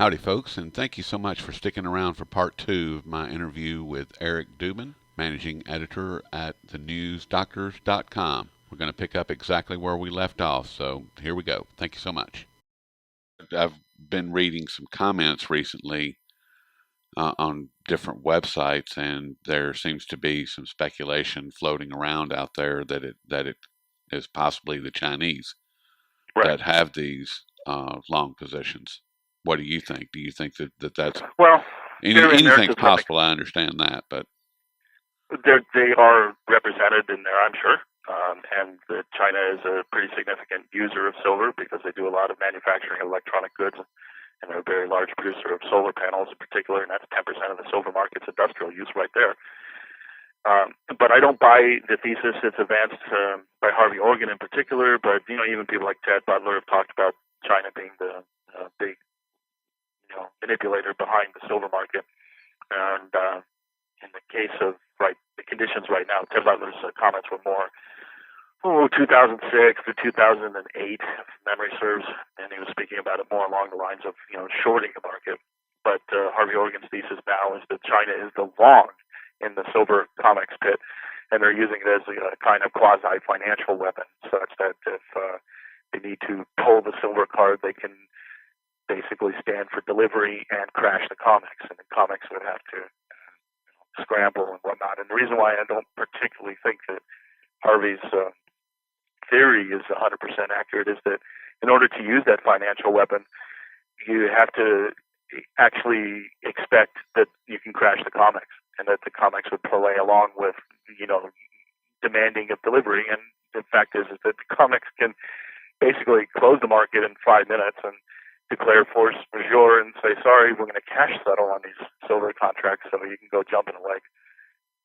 Howdy, folks, and thank you so much for sticking around for part two of my interview with Eric Dubin, managing editor at thenewsdoctors.com. We're going to pick up exactly where we left off, so here we go. Thank you so much. I've been reading some comments recently on different websites, and there seems to be some speculation floating around out there that it is possibly the Chinese that have these long positions. What do you think? Do you think that's Well, anything's possible? I understand that, but they are represented in there, I'm sure. And China is a pretty significant user of silver because they do a lot of manufacturing of electronic goods, and they're a very large producer of solar panels in particular, and that's 10% of the silver market's industrial use right there. But I don't buy the thesis that's advanced by Harvey Organ in particular, but even people like Ted Butler have talked about China being the big manipulator behind the silver market. And in the case of the conditions right now, Ted Butler's comments were more 2006 to 2008, if memory serves, and he was speaking about it more along the lines of shorting the market. But Harvey Organ's thesis now is that China is the long in the silver COMEX pit, and they're using it as a kind of quasi-financial weapon, such that if they need to pull the silver card, they can basically stand for delivery and crash the COMEX, and the COMEX would have to scramble and whatnot. And the reason why I don't particularly think that Harvey's theory is 100% accurate is that in order to use that financial weapon, you have to actually expect that you can crash the COMEX, and that the COMEX would play along with, demanding of delivery. And the fact is that the COMEX can basically close the market in 5 minutes and declare force majeure and say, sorry, we're going to cash settle on these silver contracts so you can go jump in a lake.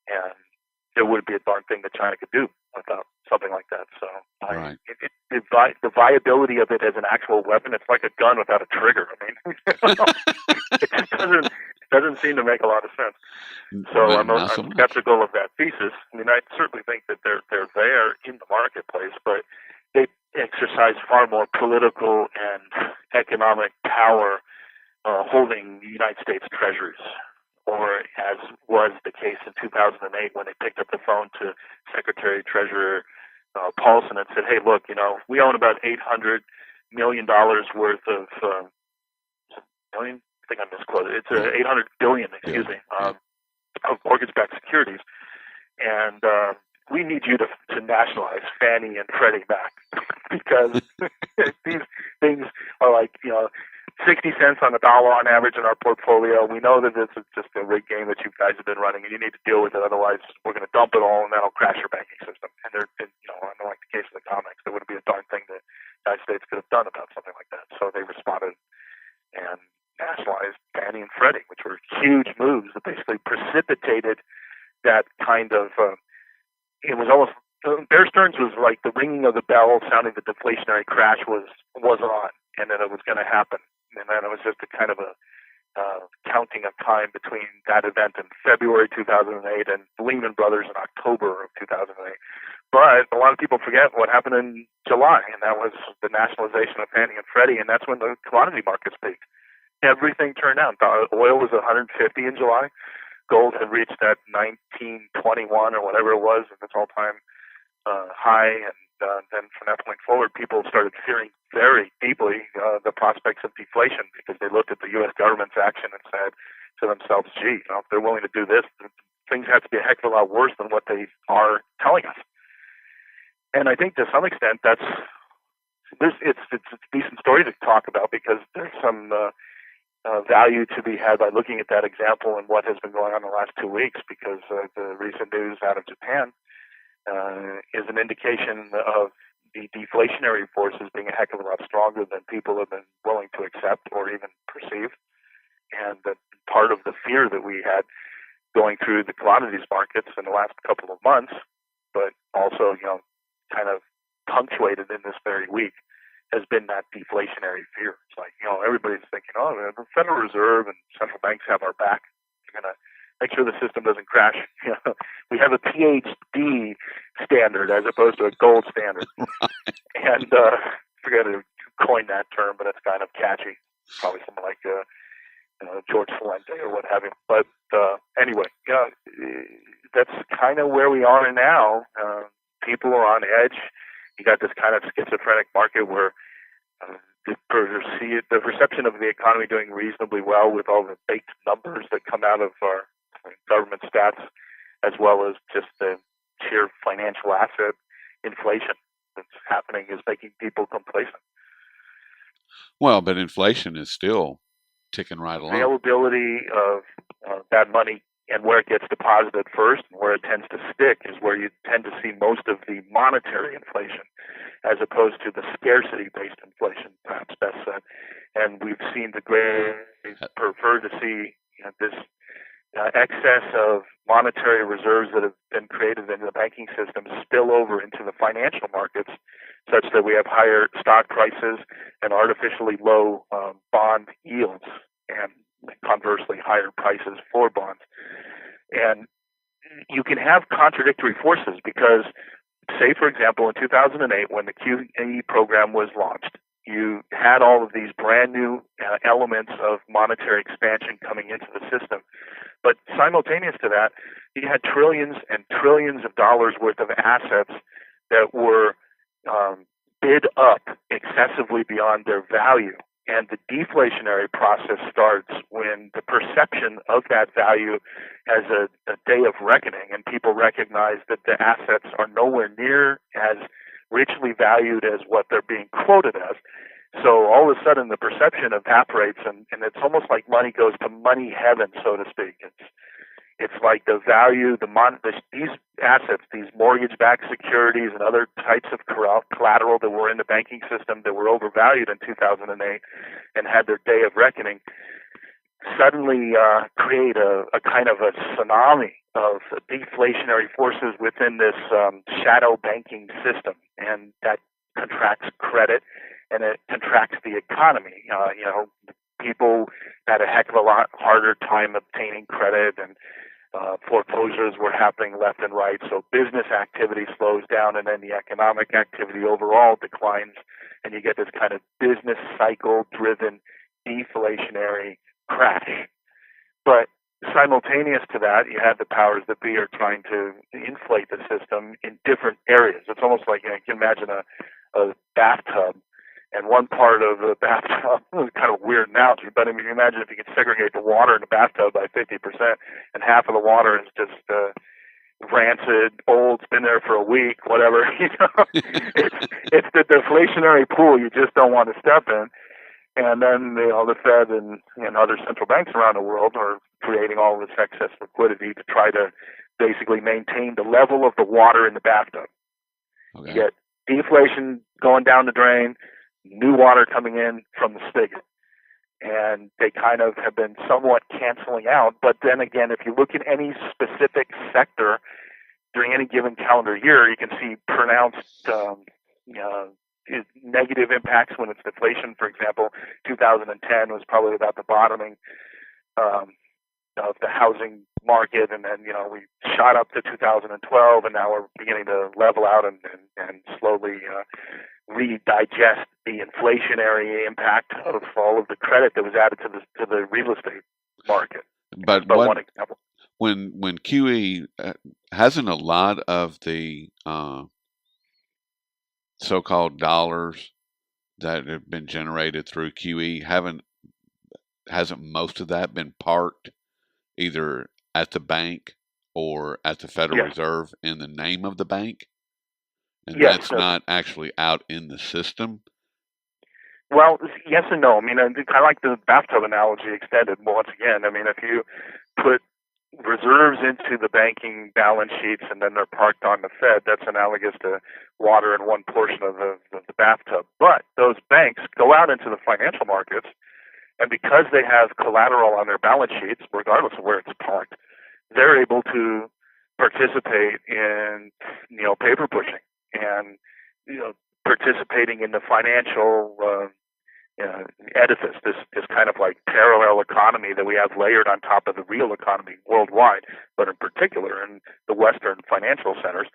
And there would be a darn thing that China could do without something like that. So right. The viability of it as an actual weapon, it's like a gun without a trigger. I mean, it doesn't seem to make a lot of sense. So I'm skeptical of that thesis. I mean, I certainly think that they're there in the marketplace, but they exercise far more political and economic power holding the United States treasuries, or as was the case in 2008 when they picked up the phone to Secretary Treasurer Paulson and said, hey, look, we own about $800 million worth of million? I think I misquoted. It's 800 billion, excuse me, of mortgage-backed securities, and we need you to nationalize Fannie and Freddie back because these things are like 60 cents on the dollar on average in our portfolio. We know that this is just a rigged game that you guys have been running, and you need to deal with it. Otherwise, we're going to dump it all, and that'll crash your banking system. And unlike the case of the COMEX, there wouldn't be a darn thing that the United States could have done about something like that. So they responded and nationalized Fannie and Freddie, which were huge moves that basically precipitated that kind of. It was almost Bear Stearns was like the ringing of the bell, sounding the deflationary crash was on, and that it was going to happen. And then it was just a kind of a counting of time between that event in February 2008 and Lehman Brothers in October of 2008. But a lot of people forget what happened in July, and that was the nationalization of Fannie and Freddie, and that's when the commodity markets peaked. Everything turned down. Oil was 150 in July. Gold had reached that 1921 or whatever it was, and its all-time high, and then from that point forward, people started fearing very deeply the prospects of deflation because they looked at the U.S. government's action and said to themselves, gee, if they're willing to do this, things have to be a heck of a lot worse than what they are telling us. And I think to some extent it's a decent story to talk about because there's some value to be had by looking at that example and what has been going on in the last 2 weeks because the recent news out of Japan is an indication of the deflationary forces being a heck of a lot stronger than people have been willing to accept or even perceive. And that part of the fear that we had going through the commodities markets in the last couple of months, but also, kind of punctuated in this very week, has been that deflationary fear. It's like, everybody's thinking, the Federal Reserve and central banks have our back. They're going to make sure the system doesn't crash. We have a PhD standard as opposed to a gold standard. And I forget to coin that term, but it's kind of catchy. Probably something like George Valente or what have you. But anyway, yeah, that's kind of where we are now. People are on edge. You got this kind of schizophrenic market where the perception of the economy doing reasonably well with all the baked numbers that come out of our government stats, as well as just the sheer financial asset inflation that's happening, is making people complacent. Well, but inflation is still ticking right along. Availability of that money and where it gets deposited first and where it tends to stick is where you tend to see most of the monetary inflation, as opposed to the scarcity-based inflation, perhaps best said. And we've seen the great prefer to see this excess of monetary reserves that have been created in the banking system spill over into the financial markets, such that we have higher stock prices and artificially low bond yields, and conversely higher prices for bonds. And you can have contradictory forces because, say, for example, in 2008, when the QE program was launched, you had all of these brand new elements of monetary expansion coming into the system. But simultaneous to that, you had trillions and trillions of dollars worth of assets that were bid up excessively beyond their value. And the deflationary process starts when the perception of that value has a day of reckoning, and people recognize that the assets are nowhere near as richly valued as what they're being quoted as. So all of a sudden the perception evaporates, and it's almost like money goes to money heaven, so to speak. It's like the value, these assets, these mortgage-backed securities and other types of collateral that were in the banking system that were overvalued in 2008 and had their day of reckoning, suddenly create a kind of a tsunami of deflationary forces within this shadow banking system, and that contracts credit and it contracts the economy. People had a heck of a lot harder time obtaining credit, and foreclosures were happening left and right. So business activity slows down, and then the economic activity overall declines, and you get this kind of business cycle-driven deflationary crash. But simultaneous to that, you have the powers that be are trying to inflate the system in different areas. It's almost like you can imagine a bathtub, and one part of the bathtub, kind of weird analogy, but I mean, imagine if you could segregate the water in the bathtub by 50%, and half of the water is just rancid, old, it's been there for a week, whatever. It's the deflationary pool you just don't want to step in. And then the Fed and other central banks around the world are creating all this excess liquidity to try to basically maintain the level of the water in the bathtub. Okay. You get deflation going down the drain, new water coming in from the spigot. And they kind of have been somewhat canceling out. But then again, if you look at any specific sector during any given calendar year, you can see pronounced negative impacts when it's deflation. For example, 2010 was probably about the bottoming of the housing market, and then we shot up to 2012, and now we're beginning to level out and slowly redigest the inflationary impact of all of the credit that was added to the real estate market. But one example. When QE hasn't a lot of the so-called dollars that have been generated through QE, hasn't most of that been parked either at the bank or at the Federal Reserve in the name of the bank? And that's not actually out in the system? Well, yes and no. I mean, I kind of like the bathtub analogy extended once again. I mean, if you put reserves into the banking balance sheets and then they're parked on the Fed, that's analogous to water in one portion of the bathtub. But those banks go out into the financial markets, and because they have collateral on their balance sheets, regardless of where it's parked, they're able to participate in paper pushing and participating in the financial edifice, this kind of like parallel economy that we have layered on top of the real economy worldwide, but in particular in the Western financial centers.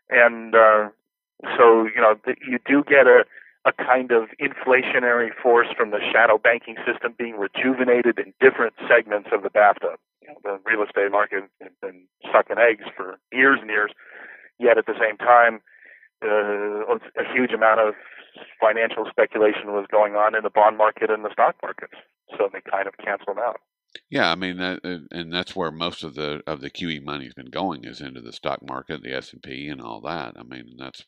And so you do get a a kind of inflationary force from the shadow banking system being rejuvenated in different segments of the bathtub. The real estate market has been sucking eggs for years and years, yet at the same time, a huge amount of financial speculation was going on in the bond market and the stock markets, so they kind of canceled out. Yeah, I mean, and that's where most of the QE money's been going, is into the stock market, the S&P, and all that. I mean, that's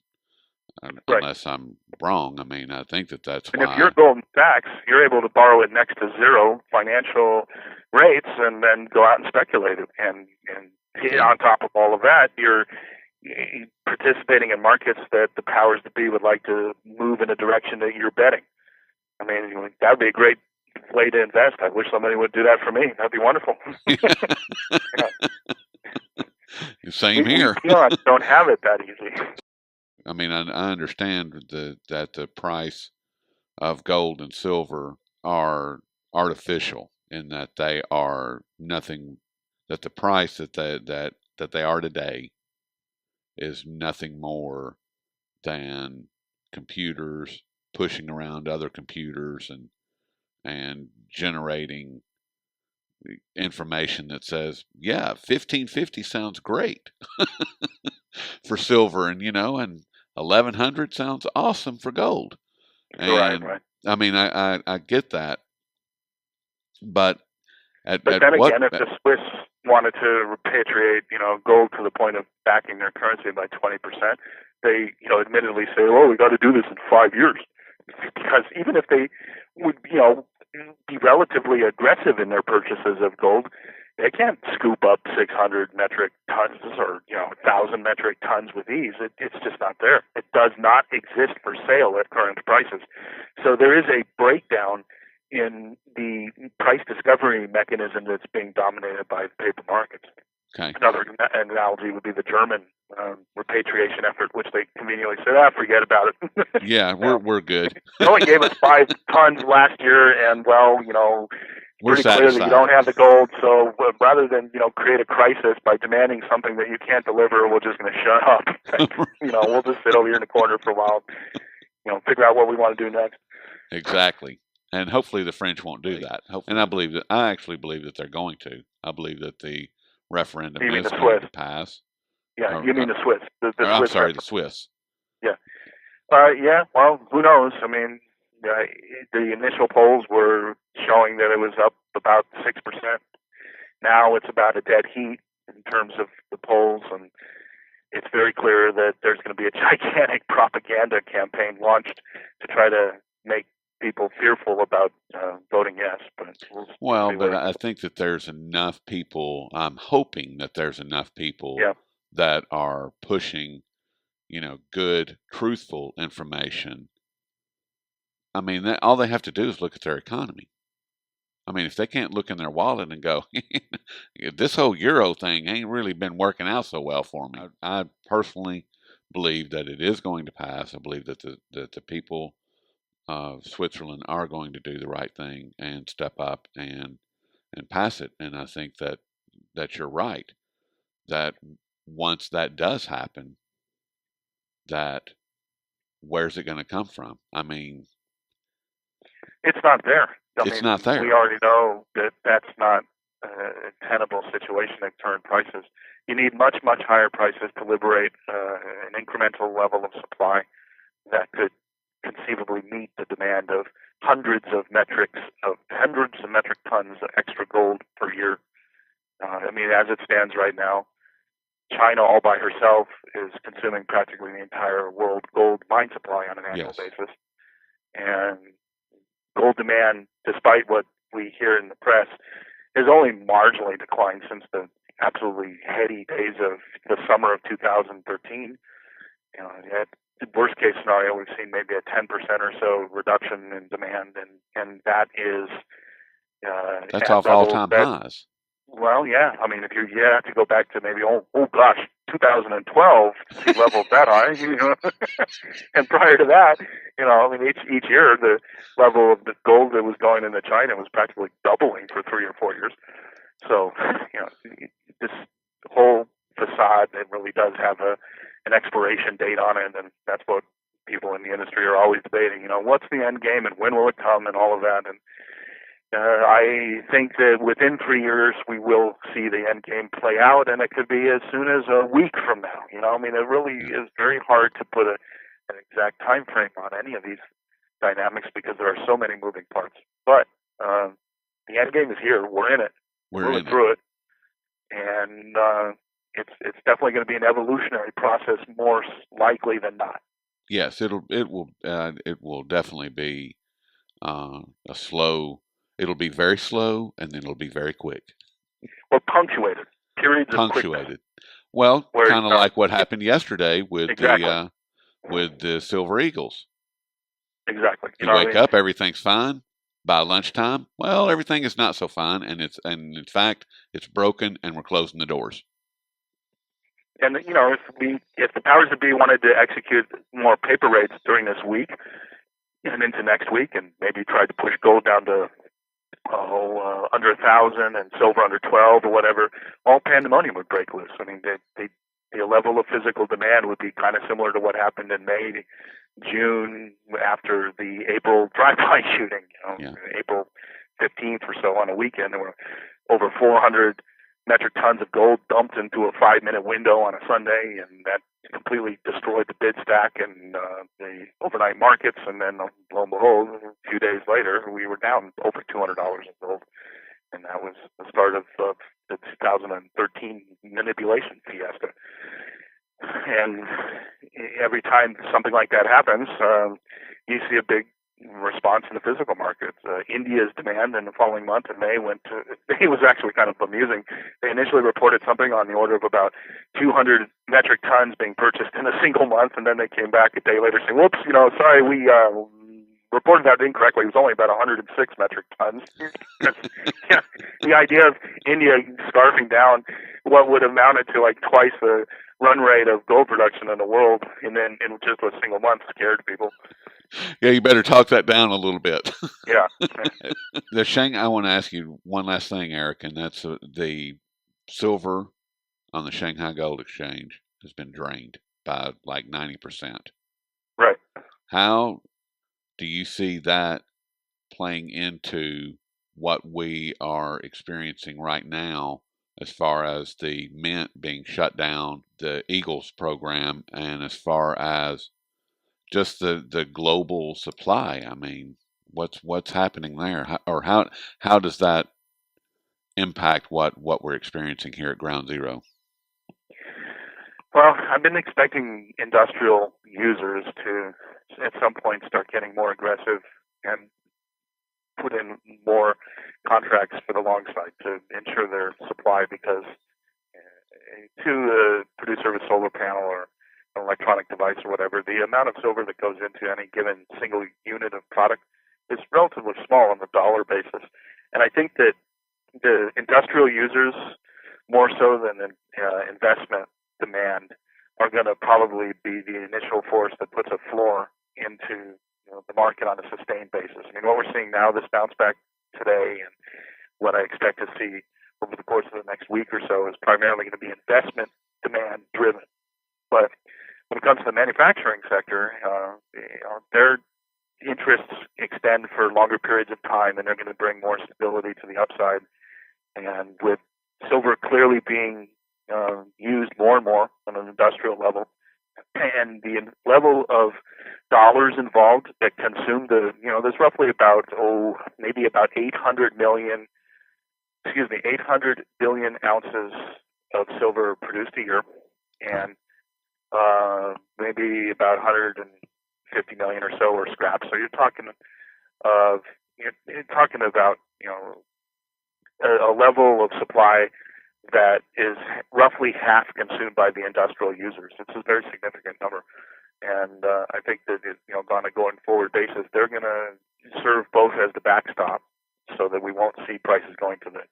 Right. unless I'm wrong. I mean, I think that's And why. if you're Goldman Sachs, you're able to borrow at next to zero financial rates and then go out and speculate it. And on top of all of that, you're participating in markets that the powers that be would like to move in a direction that you're betting. I mean, that would be a great way to invest. I wish somebody would do that for me. That'd be wonderful. Same here. We don't have it that easy. I mean, I understand that the price of gold and silver are artificial, in that they are nothing. That the price that they are today is nothing more than computers pushing around other computers and generating information that says, yeah, 1550 sounds great for silver, and 1100 sounds awesome for gold. And right. I mean, I get that, but then again, if the Swiss wanted to repatriate, gold to the point of backing their currency by 20%, they, admittedly say, "Oh, we got to do this in 5 years," because even if they would, be relatively aggressive in their purchases of gold, they can't scoop up 600 metric tons or 1,000 metric tons with ease. It's just not there. It does not exist for sale at current prices. So there is a breakdown in the price discovery mechanism that's being dominated by the paper markets. Okay. Another analogy would be the German repatriation effort, which they conveniently said, forget about it. Yeah, we're good. They only gave us 5 tons last year, and we're pretty satisfied. clear that you don't have the gold. So rather than create a crisis by demanding something that you can't deliver, we're just going to shut up. We'll just sit over here in the corner for a while. Figure out what we want to do next. Exactly. And hopefully the French won't do that. And I actually believe that they're going to. I believe that the referendum is going to pass. Yeah, you mean the Swiss. I'm sorry, the Swiss. Yeah. Yeah, well, who knows? I mean, the initial polls were showing that it was up about 6%. Now it's about a dead heat in terms of the polls, and it's very clear that there's going to be a gigantic propaganda campaign launched to try to make people fearful about voting yes. But I think that there's enough people. I'm hoping that there's enough people that are pushing, good, truthful information. I mean, all they have to do is look at their economy. I mean, if they can't look in their wallet and go, this whole euro thing ain't really been working out so well for me. I personally believe that it is going to pass. I believe that the people of Switzerland are going to do the right thing and step up and pass it. And I think that you're right, that once that does happen, that where's it going to come from? I mean, it's not there. It's not there. We already know that that's not a tenable situation at current prices. You need much, much higher prices to liberate an incremental level of supply that could conceivably meet the demand of hundreds of metric tons of extra gold per year. As it stands right now, China all by herself is consuming practically the entire world gold mine supply on an annual basis. And gold demand, despite what we hear in the press, has only marginally declined since the absolutely heady days of the summer of 2013. At the worst case scenario, we've seen maybe a 10% or so reduction in demand, and that is that's off all-time highs. Well, yeah. If you have to go back to maybe 2012 to see levels that high, and prior to that, each year the level of the gold that was going into China was practically doubling for 3 or 4 years. So, this whole facade, it really does have an expiration date on it, and that's what people in the industry are always debating, what's the end game and when will it come and all of that. And I think that within 3 years we will see the end game play out, and it could be as soon as a week from now. It really is very hard to put an exact time frame on any of these dynamics because there are so many moving parts. But the end game is here. We're in it. We're moving through it, and it's definitely going to be an evolutionary process, more likely than not. Yes, it will definitely be a slow. It'll be very slow, and then it'll be very quick. Well, punctuated. Periods of quickness. Punctuated. Well, kind of like what happened yesterday with exactly. the Silver Eagles. Exactly. You wake up, everything's fine. By lunchtime, well, everything is not so fine, and in fact it's broken, and we're closing the doors. And if the powers that be wanted to execute more paper rates during this week and into next week, and maybe tried to push gold down to under 1,000 and silver under 12 or whatever, all pandemonium would break loose. I mean, the level of physical demand would be kind of similar to what happened in May, June after the April drive-by shooting. April 15th or so on a weekend, there were over 400 metric tons of gold dumped into a 5-minute window on a Sunday, and that completely destroyed the bid stack and the overnight markets. And then, lo and behold, a few days later, we were down over $200 in gold, and that was the start of the 2013 manipulation fiesta. And every time something like that happens, you see a big response in the physical markets. India's demand in the following month in May it was actually kind of amusing. They initially reported something on the order of about 200 metric tons being purchased in a single month, and then they came back a day later saying, whoops, sorry, we reported that incorrectly. It was only about 106 metric tons. The idea of India scarfing down what would have amounted to like twice the run rate of gold production in the world in just a single month scared people. Yeah, you better talk that down a little bit. Yeah. I want to ask you one last thing, Eric, and that's the silver on the Shanghai Gold Exchange has been drained by like 90%. Right. How do you see that playing into what we are experiencing right now as far as the Mint being shut down, the Eagles program, and as far as just the global supply? I mean, what's happening there, how does that impact what we're experiencing here at Ground Zero? Well, I've been expecting industrial users to, at some point, start getting more aggressive and put in more contracts for the long side to ensure their supply, because to the producer of a solar panel or an electronic device or whatever, the amount of silver that goes into any given single unit of product is relatively small on the dollar basis. And I think that the industrial users, more so than the investment demand, are going to probably be the initial force that puts a floor into the market on a sustained basis. I mean, what we're seeing now, this bounce back today, and what I expect to see over the course of the next week or so, is primarily going to be investment demand driven. But when it comes to the manufacturing sector, their interests extend for longer periods of time, and they're going to bring more stability to the upside. And with silver clearly being used more and more on an industrial level, and the level of dollars involved that consume there's roughly about maybe about 800 billion ounces of silver produced a year, and maybe about 150 million or so are scrap. So you're talking about a level of supply that is roughly half consumed by the industrial users. It's a very significant number. And I think that on a going forward basis, they're going to serve both as the backstop, so that we won't see prices going to the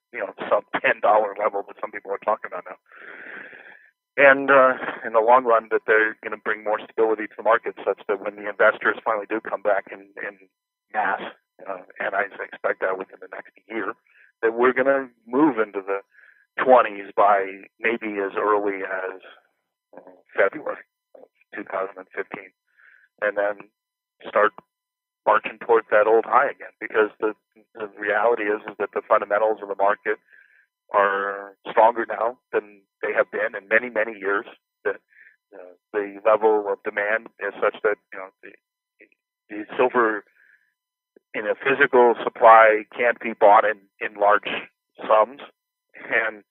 sub $10 level that some people are talking about now. And in the long run, that they're going to bring more stability to the market, such that when the investors finally do come back in mass, and I expect that within the next year, that we're going to move into the 20s by maybe as early as February of 2015. And then reality is that the fundamentals of the market are stronger now than they have been in many, many years. The level of demand is such that the silver in a physical supply can't be bought in large sums, and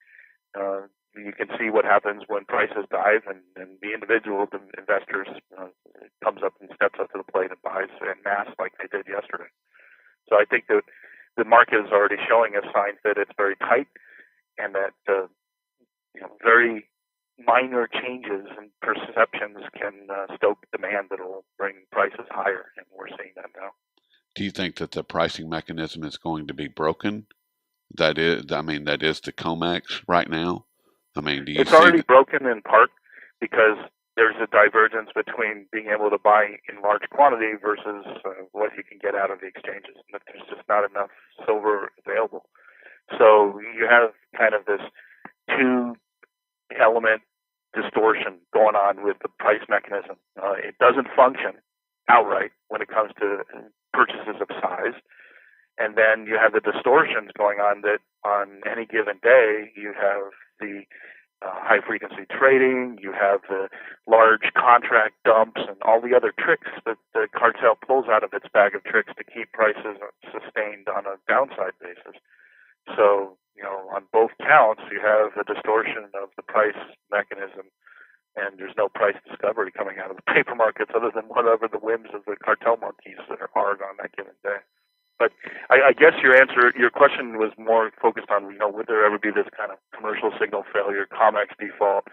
you can see what happens when prices dive, and the individual investors comes up and steps up to the plate and buys en masse like they did yesterday. So I think that the market is already showing us signs that it's very tight, and that very minor changes in perceptions can stoke demand that will bring prices higher, and we're seeing that now. Do you think that the pricing mechanism is going to be broken? That is the COMEX right now. I mean, do you it's see already broken in part because there's a divergence between being able to buy in large quantity versus what you can get out of the exchanges. There's just not enough silver available. So you have kind of this two-element distortion going on with the price mechanism. It doesn't function outright when it comes to purchases of size. And then you have the distortions going on that on any given day, you have the high-frequency trading, you have the large contract dumps, and all the other tricks that the cartel pulls out of its bag of tricks to keep prices sustained on a downside basis. So, on both counts, you have a distortion of the price mechanism, and there's no price discovery coming out of the paper markets other than whatever the whims of the cartel monkeys are on that given day. But I guess your question was more focused on, would there ever be this kind of commercial signal failure, COMEX default?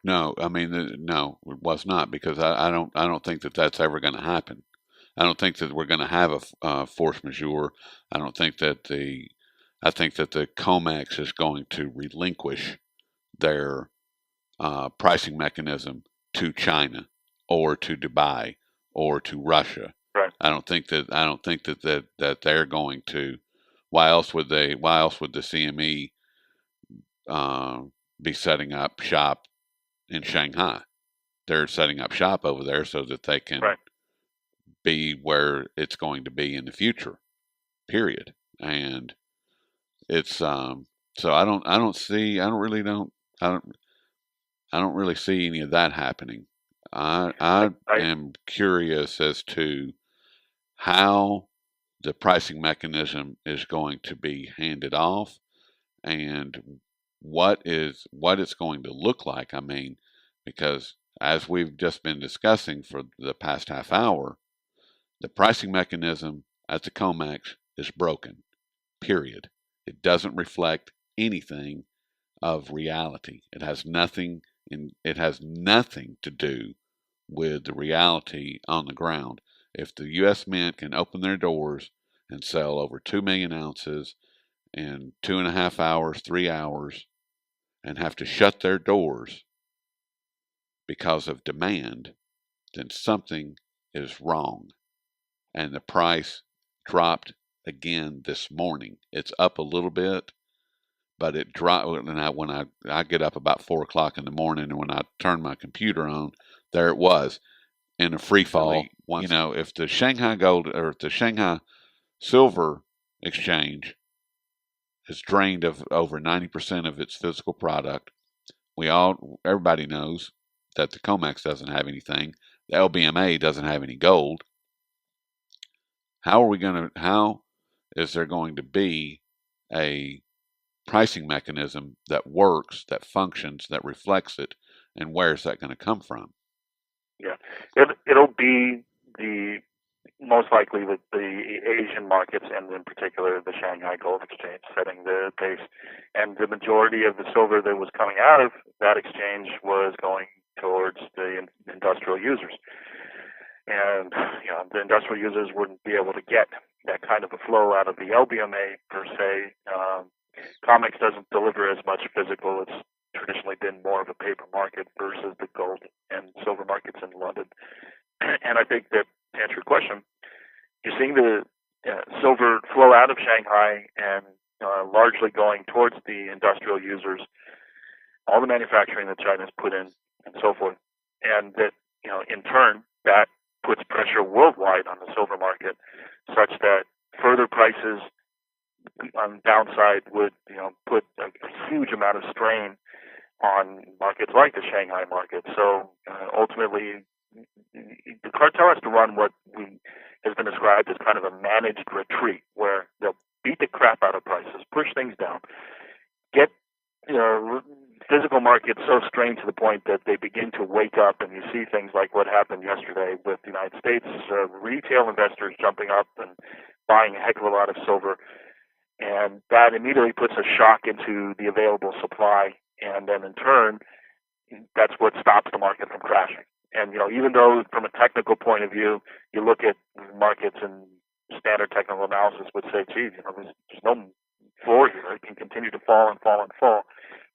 No. I mean, no, it was not, because I don't think that that's ever going to happen. I don't think that we're going to have a force majeure. I think that the COMEX is going to relinquish their pricing mechanism to China or to Dubai or to Russia. Right. I don't think that they're going to. Why else would the CME be setting up shop in Shanghai? They're setting up shop over there so that they can be where it's going to be in the future. Period. And it's so I don't really see any of that happening. I am curious as to how the pricing mechanism is going to be handed off and what it's going to look like. I mean, because as we've just been discussing for the past half hour, the pricing mechanism at the COMEX is broken, period. It doesn't reflect anything of reality. It has nothing to do with the reality on the ground. If the U.S. Mint can open their doors and sell over 2 million ounces in 2.5 hours, 3 hours, and have to shut their doors because of demand, then something is wrong. And the price dropped again this morning. It's up a little bit, but it dropped. And when I get up about 4 o'clock in the morning, and when I turn my computer on, there it was in a free fall. If the Shanghai Gold or the Shanghai Silver Exchange is drained of over 90% of its physical product, everybody knows that the COMEX doesn't have anything. The LBMA doesn't have any gold. How is there going to be a pricing mechanism that works, that functions, that reflects it, and where is that going to come from? Yeah, it'll be most likely the Asian markets, and in particular the Shanghai Gold Exchange, setting the pace. And the majority of the silver that was coming out of that exchange was going towards the industrial users. And the industrial users wouldn't be able to get that kind of a flow out of the LBMA per se. COMEX doesn't deliver as much physical. It's traditionally been more of a paper market versus the gold and silver markets in London. And I think that, to answer your question, you're seeing the silver flow out of Shanghai and largely going towards the industrial users, all the manufacturing that China's put in and so forth. And that, in turn, that puts pressure worldwide on the silver market such that further price prices on downside would, put a huge amount of strain on markets like the Shanghai market. So ultimately, the cartel has to run what has been described as kind of a managed retreat, where they'll beat the crap out of prices, push things down, get physical markets so strained to the point that they begin to wake up, and you see things like what happened yesterday with the United States retail investors jumping up and buying a heck of a lot of silver, and that immediately puts a shock into the available supply, and then in turn, that's what stops the market from crashing. And even though from a technical point of view, you look at markets and standard technical analysis would say, geez, there's no floor here. It can continue to fall and fall and fall.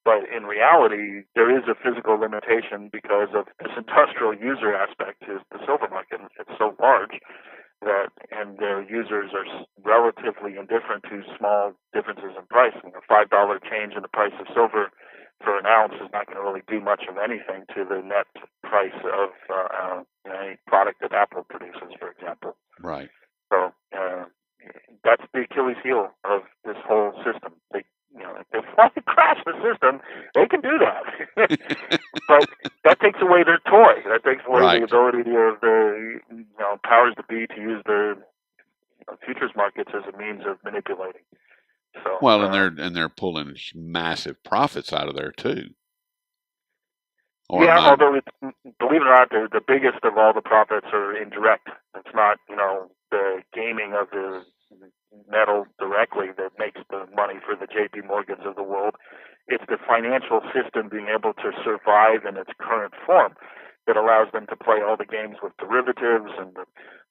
But in reality, there is a physical limitation because of this industrial user aspect to the silver market. It's so large that, and their users are relatively indifferent to small differences in price. A $5 change in the price of silver for an ounce is not going to really do much of anything to the net price of a product that Apple produces, for example. Right. So that's the Achilles heel of this whole system. If they want to crash the system, they can do that. But that takes away their toy. That takes away the ability of the powers that be to use the futures markets as a means of manipulating. So, well, and they're pulling massive profits out of there too. Although believe it or not, the biggest of all the profits are indirect. It's not the gaming of the metal directly that makes the money for the J.P. Morgans of the world. It's the financial system being able to survive in its current form that allows them to play all the games with derivatives and the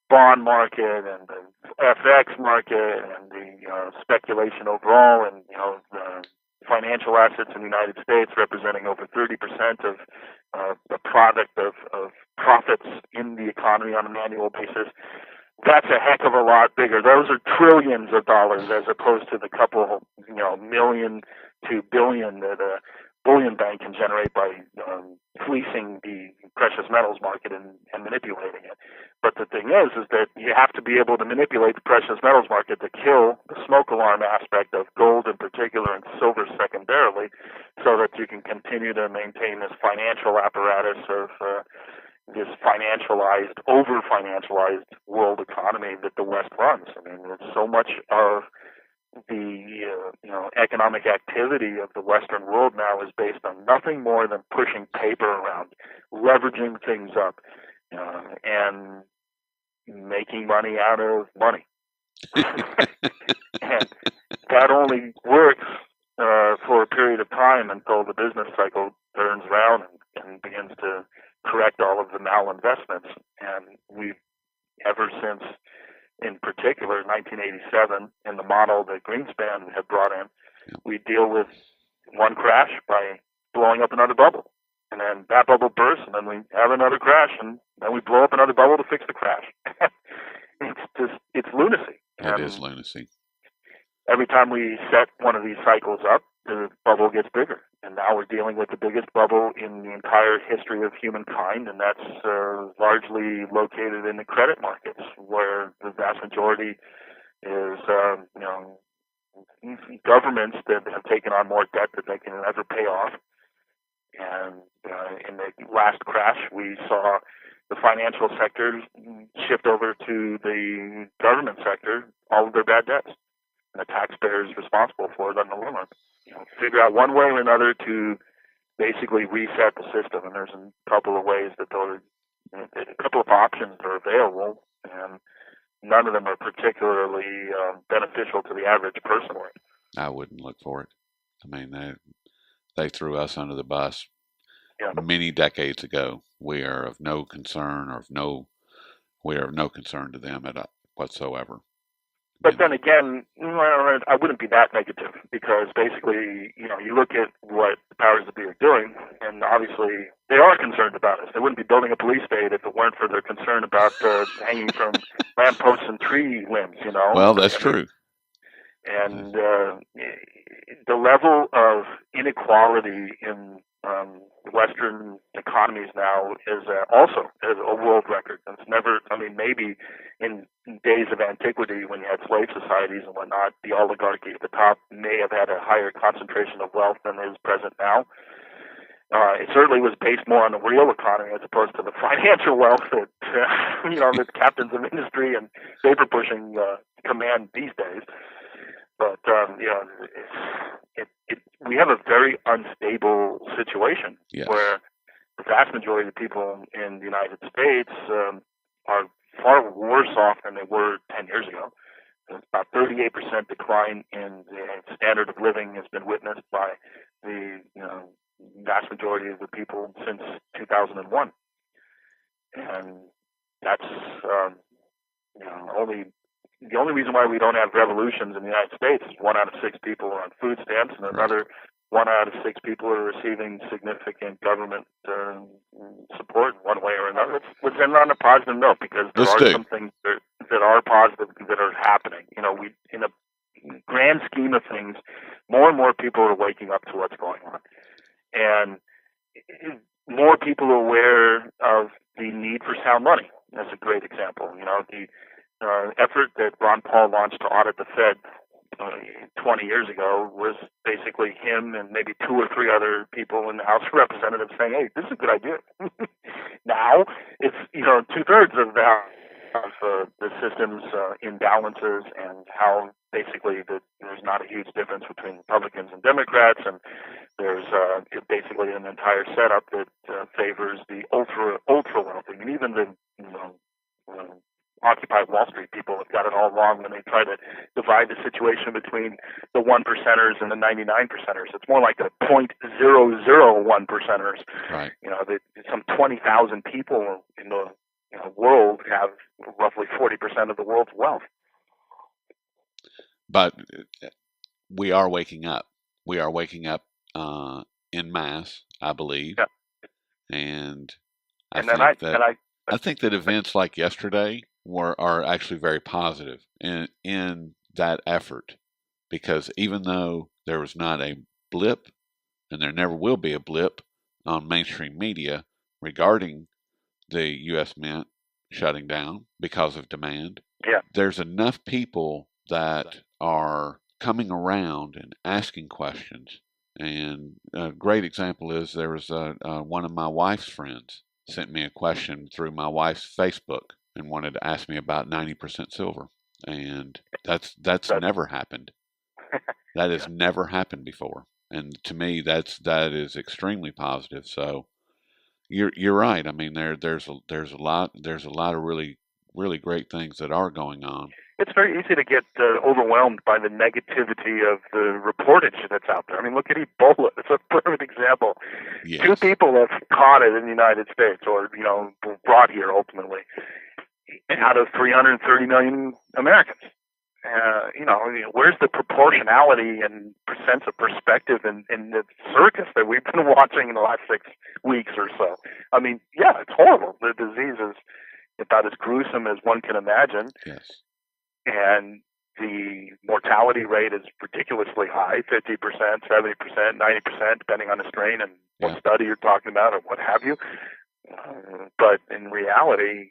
bond market and the FX market and the speculation overall, and the financial assets in the United States representing over 30% of the product of profits in the economy on an annual basis. That's a heck of a lot bigger. Those are trillions of dollars as opposed to the couple, million to billion that a bullion bank can generate by fleecing the precious metals market and manipulating it. But the thing is that you have to be able to manipulate the precious metals market to kill the smoke alarm aspect of gold in particular and silver secondarily, so that you can continue to maintain this financial apparatus of this over-financialized world economy that the West runs. I mean, it's so much of the economic activity of the Western world now is based on nothing more than pushing paper around, leveraging things up, and making money out of money. And that only works for a period of time until the business cycle turns around and begins to correct all of the malinvestments. And we've, ever since, in particular, 1987, in the model that Greenspan had brought in, we deal with one crash by blowing up another bubble. And then that bubble bursts, and then we have another crash, and then we blow up another bubble to fix the crash. It's lunacy. It is lunacy. Every time we set one of these cycles up, the bubble gets bigger. And now we're dealing with the biggest bubble in the entire history of humankind, and that's largely located in the credit markets, where the vast majority is, governments that have taken on more debt that they can ever pay off. And in the last crash, we saw the financial sector shift over to the government sector, all of their bad debts. And the taxpayer is responsible for it on the long run. Figure out one way or another to basically reset the system. And there's a couple of ways that a couple of options are available, and none of them are particularly beneficial to the average person. I wouldn't look for it. I mean, they threw us under the bus many decades ago. We are of no concern, we are of no concern to them whatsoever. But then again, I wouldn't be that negative, because basically, you look at what the powers that be are doing, and obviously they are concerned about us. They wouldn't be building a police state if it weren't for their concern about hanging from lampposts and tree limbs, Well, that's true. And the level of inequality in Western economies now is also a world record. And it's never, I mean, maybe in days of antiquity when you had slave societies and whatnot, the oligarchy at the top may have had a higher concentration of wealth than is present now. It certainly was based more on the real economy as opposed to the financial wealth that, that captains of industry and paper pushing command these days. But, we have a very unstable situation where the vast majority of the people in the United States are far worse off than they were 10 years ago. About 38% decline in the standard of living has been witnessed by the vast majority of the people since 2001. And that's the only reason why we don't have revolutions in the United States is 1 out of 6 people are on food stamps, and another 1 out of 6 people are receiving significant government support in one way or another. Let's end on a positive note, because there are some things that are positive that are happening. We, in a grand scheme of things, more and more people are waking up to what's going on, and more people are aware of the need for sound money. That's a great example. The effort that Ron Paul launched to audit the Fed 20 years ago was basically him and maybe 2 or 3 other people in the House of Representatives saying, "Hey, this is a good idea." Now it's 2/3 of the system's imbalances, and how basically there's not a huge difference between Republicans and Democrats, and there's basically an entire setup that favors the ultra wealthy. I mean, even the Occupy Wall Street people have got it all wrong when they try to divide the situation between the 1%ers and the 99%ers. It's more like the 0.001%ers. Right. Some 20,000 people in the world have roughly 40% of the world's wealth. But we are waking up. We are waking up en masse, I believe. Yeah. And I think that events like yesterday are actually very positive in that effort, because even though there was not a blip, and there never will be a blip on mainstream media regarding the U.S. Mint shutting down because of demand, there's enough people that are coming around and asking questions. And a great example is there was one of my wife's friends sent me a question through my wife's Facebook and wanted to ask me about 90% silver. And that's never happened. That has never happened before. And to me, that is extremely positive. So you're right. I mean, there's a lot of really, really great things that are going on. It's very easy to get overwhelmed by the negativity of the reportage that's out there. I mean, look at Ebola. It's a perfect example. Yes. 2 people have caught it in the United States, or, brought here ultimately, out of 330 million Americans. Where's the proportionality and sense of perspective in the circus that we've been watching in the last 6 weeks or so? I mean, yeah, it's horrible. The disease is about as gruesome as one can imagine. Yes. And the mortality rate is ridiculously high, 50%, 70%, 90%, depending on the strain and what study you're talking about or what have you. But in reality,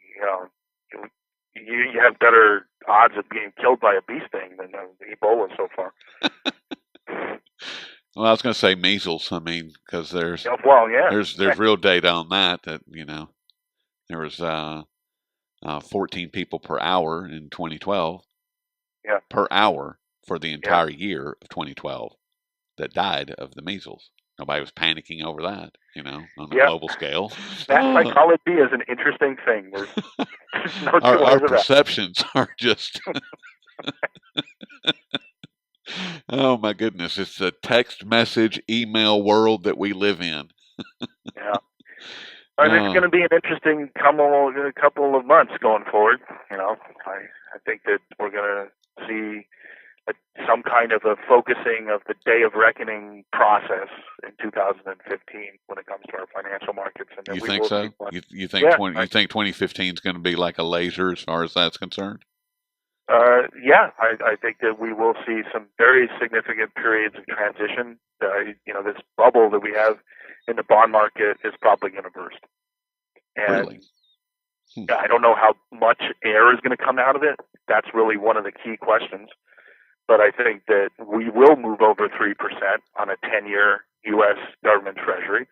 you have better odds of being killed by a bee sting than Ebola so far. Well, I was going to say measles. I mean, because there's real data on that there was 14 people per hour in 2012. Yeah. Per hour for the entire year of 2012 that died of the measles. Nobody was panicking over that, on the global scale. That psychology is an interesting thing. There's no our perceptions are just... Oh, my goodness. It's a text message, email world that we live in. Yeah. I mean, it's going to be an interesting couple of months going forward. I think that we're going to see some kind of a focusing of the day of reckoning process in 2015 when it comes to our financial markets. And you think so? You think 2015 is going to be like a laser as far as that's concerned? I think that we will see some very significant periods of transition. This bubble that we have in the bond market is probably going to burst. And really? I don't know how much air is going to come out of it. That's really one of the key questions. But I think that we will move over 3% on a 10-year U.S. government treasury.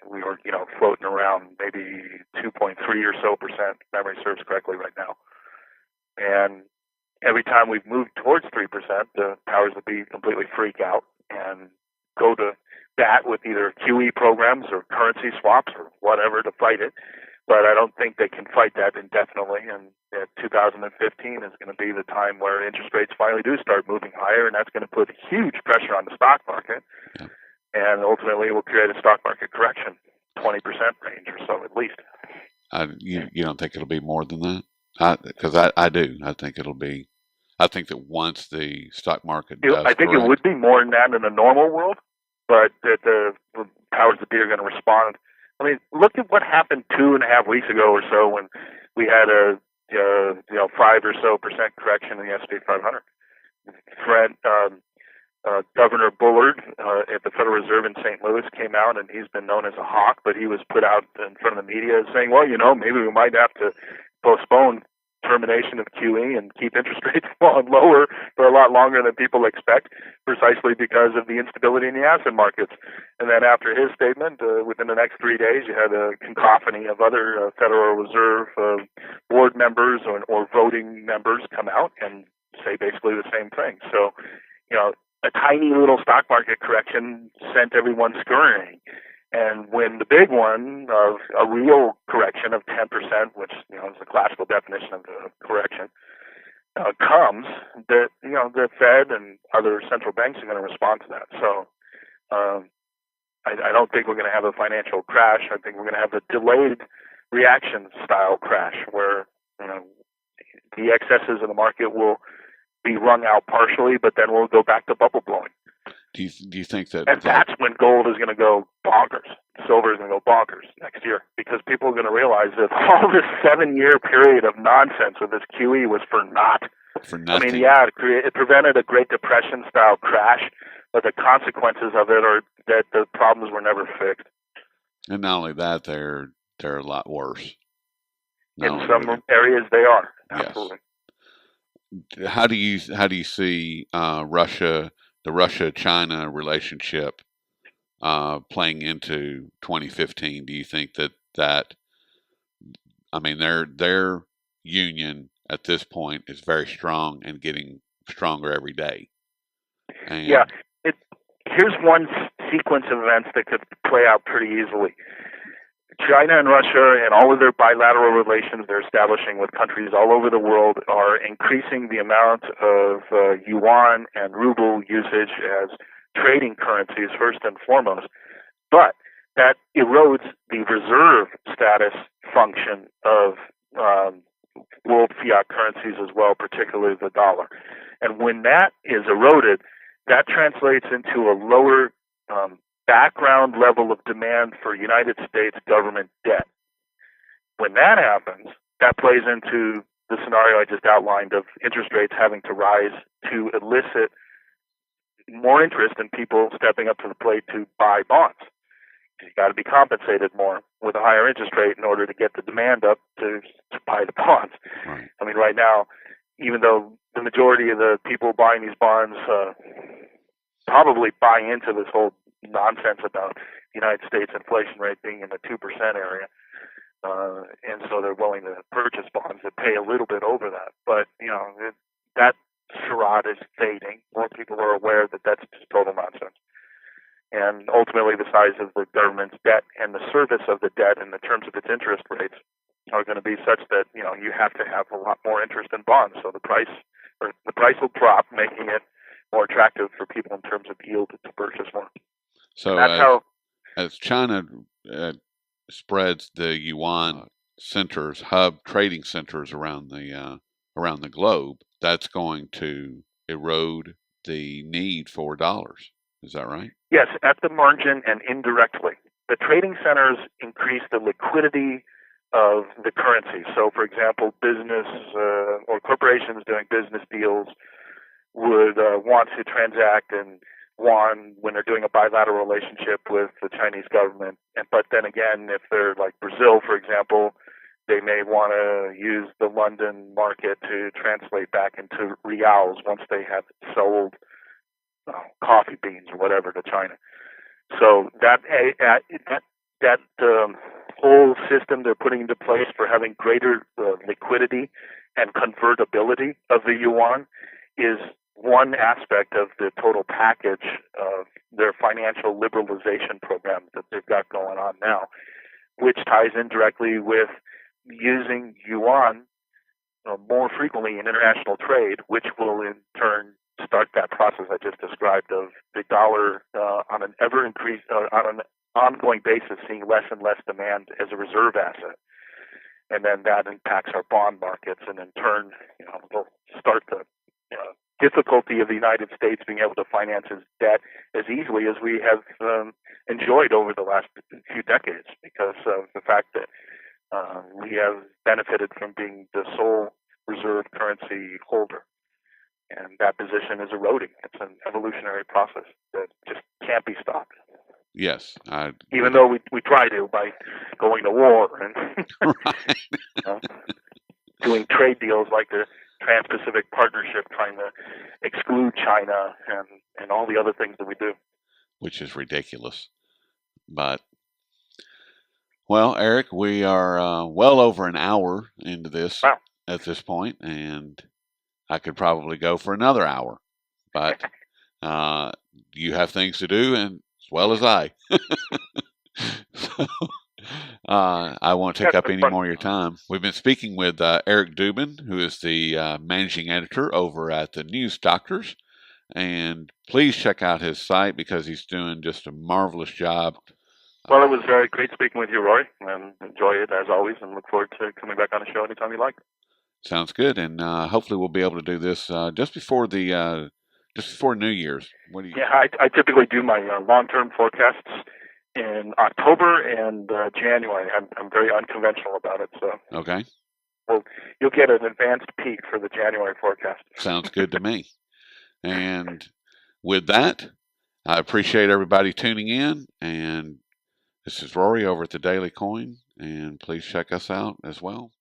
We were, floating around maybe 2.3 or so percent, if memory serves correctly right now. And every time we've moved towards 3%, the powers that be completely freak out and go to bat with either QE programs or currency swaps or whatever to fight it. But I don't think they can fight that indefinitely. And 2015 is going to be the time where interest rates finally do start moving higher, and that's going to put huge pressure on the stock market. Yeah. And ultimately it will create a stock market correction, 20% range or so at least. You don't think it'll be more than that? Because I do. I think that once the stock market does I think correct, it would be more than that in a normal world, but that the powers that be are going to respond. I mean, look at what happened 2.5 weeks ago or so when we had a 5 or so percent correction in the S&P 500. Governor Bullard at the Federal Reserve in St. Louis came out, and he's been known as a hawk, but he was put out in front of the media saying, well, maybe we might have to postpone termination of QE and keep interest rates falling lower for a lot longer than people expect, precisely because of the instability in the asset markets. And then after his statement, within the next 3 days, you had a cacophony of other Federal Reserve board members or voting members come out and say basically the same thing. So, a tiny little stock market correction sent everyone scurrying. And when the big one of a real correction of 10%, which is the classical definition of the correction, comes, the Fed and other central banks are going to respond to that. So I don't think we're going to have a financial crash. I think we're going to have a delayed reaction style crash where the excesses in the market will be wrung out partially, but then we'll go back to bubble blowing. Do you think that? And that's when gold is going to go bonkers. Silver is going to go bonkers next year because people are going to realize that all this 7-year period of nonsense with this QE was for naught. For nothing. I mean, yeah, it prevented a Great Depression style crash, but the consequences of it are that the problems were never fixed. And not only that, they're a lot worse. In some areas, they are absolutely. Yes. How do you see the Russia-China relationship playing into 2015? Do you think that I mean their union at this point is very strong and getting stronger every day? And yeah, here's one sequence of events that could play out pretty easily. China and Russia and all of their bilateral relations they're establishing with countries all over the world are increasing the amount of yuan and ruble usage as trading currencies first and foremost. But that erodes the reserve status function of world fiat currencies as well, particularly the dollar. And when that is eroded, that translates into a lower background level of demand for United States government debt. When that happens, that plays into the scenario I just outlined of interest rates having to rise to elicit more interest in people stepping up to the plate to buy bonds. You got to be compensated more with a higher interest rate in order to get the demand up to buy the bonds. Right. I mean, right now, even though the majority of the people buying these bonds probably buy into this whole nonsense about the United States inflation rate being in the 2% area, and so they're willing to purchase bonds that pay a little bit over that. But that charade is fading. More people are aware that that's just total nonsense. And ultimately, the size of the government's debt and the service of the debt in the terms of its interest rates are going to be such that you have to have a lot more interest in bonds. So the price will drop, making it more attractive for people in terms of yield to purchase more. So as China spreads the yuan centers, hub trading centers around the globe, that's going to erode the need for dollars. Is that right? Yes, at the margin and indirectly. The trading centers increase the liquidity of the currency. So, for example, business or corporations doing business deals would want to transact in yuan when they're doing a bilateral relationship with the Chinese government. But then again, if they're like Brazil, for example, they may want to use the London market to translate back into reals once they have sold coffee beans or whatever to China. So that whole system they're putting into place for having greater liquidity and convertibility of the yuan is one aspect of the total package of their financial liberalization program that they've got going on now, which ties in directly with using yuan more frequently in international trade, which will in turn start that process I just described of the dollar on an on an ongoing basis seeing less and less demand as a reserve asset. And then that impacts our bond markets, and in turn, will start the difficulty of the United States being able to finance its debt as easily as we have enjoyed over the last few decades, because of the fact that we have benefited from being the sole reserve currency holder. And that position is eroding. It's an evolutionary process that just can't be stopped. Yes. Even though we try to by going to war and doing trade deals like the Trans-Pacific Partnership, trying to exclude China and all the other things that we do. Which is ridiculous. But, well, Eric, we are well over an hour into this at this point, and I could probably go for another hour. But you have things to do, and as well as I. So, I won't take up any more of your time. We've been speaking with Eric Dubin, who is the managing editor over at the News Doctors. And please check out his site because he's doing just a marvelous job. Well, it was very great speaking with you, Roy, and enjoy it as always, and look forward to coming back on the show anytime you like. Sounds good, and hopefully we'll be able to do this just before New Year's. What do you? Yeah, I typically do my long-term forecasts in October and January. I'm very unconventional about it, so. Okay. Well, you'll get an advanced peek for the January forecast. Sounds good to me. And with that, I appreciate everybody tuning in. And this is Rory over at the Daily Coin. And please check us out as well.